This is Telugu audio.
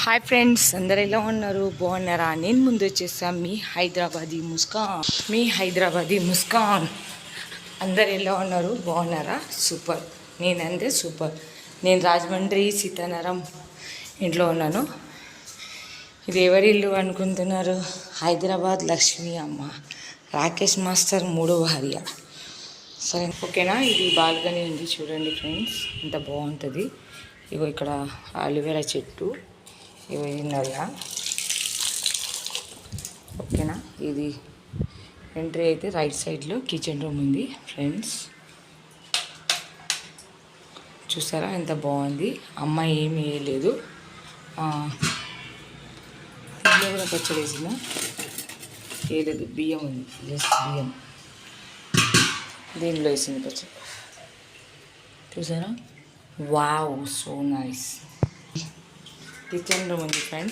హాయ్ ఫ్రెండ్స్, అందరు ఎలా ఉన్నారు? బాగున్నారా? నేను ముందు వచ్చేసా మీ హైదరాబాదీ ముస్కాన్. అందరు ఎలా ఉన్నారు? బాగున్నారా? సూపర్. నేనంతే సూపర్. నేను రాజమండ్రి సీతానగరం ఇంట్లో ఉన్నాను. ఇది ఎవరి ఇల్లు అనుకుంటున్నారు? హైదరాబాద్ లక్ష్మీ అమ్మ, రాకేష్ మాస్టర్ మూడో భార్య. సరే, ఓకేనా? ఇది బాల్కనీ ఉంది, చూడండి ఫ్రెండ్స్, ఎంత బాగుంటుంది. ఇగో ఇక్కడ అలోవెరా చెట్టు, ఇగో ఇది నల్ల. ఓకేనా? ఇది ఎంట్రీ అయితే రైట్ సైడ్లో కిచెన్ రూమ్ ఉంది ఫ్రెండ్స్. చూసారా ఎంత బాగుంది. అమ్మాయి ఏమీ వేయలేదు, ఇంట్లో కూడా పచ్చడి వేసిన వేయలేదు. బియ్యం ఉంది, జస్ట్ బియ్యం దీనిలో వేసింది పచ్చడి. చూసారా? Wow, so nice. Kitchen room ఉంది ఫ్రెండ్స్.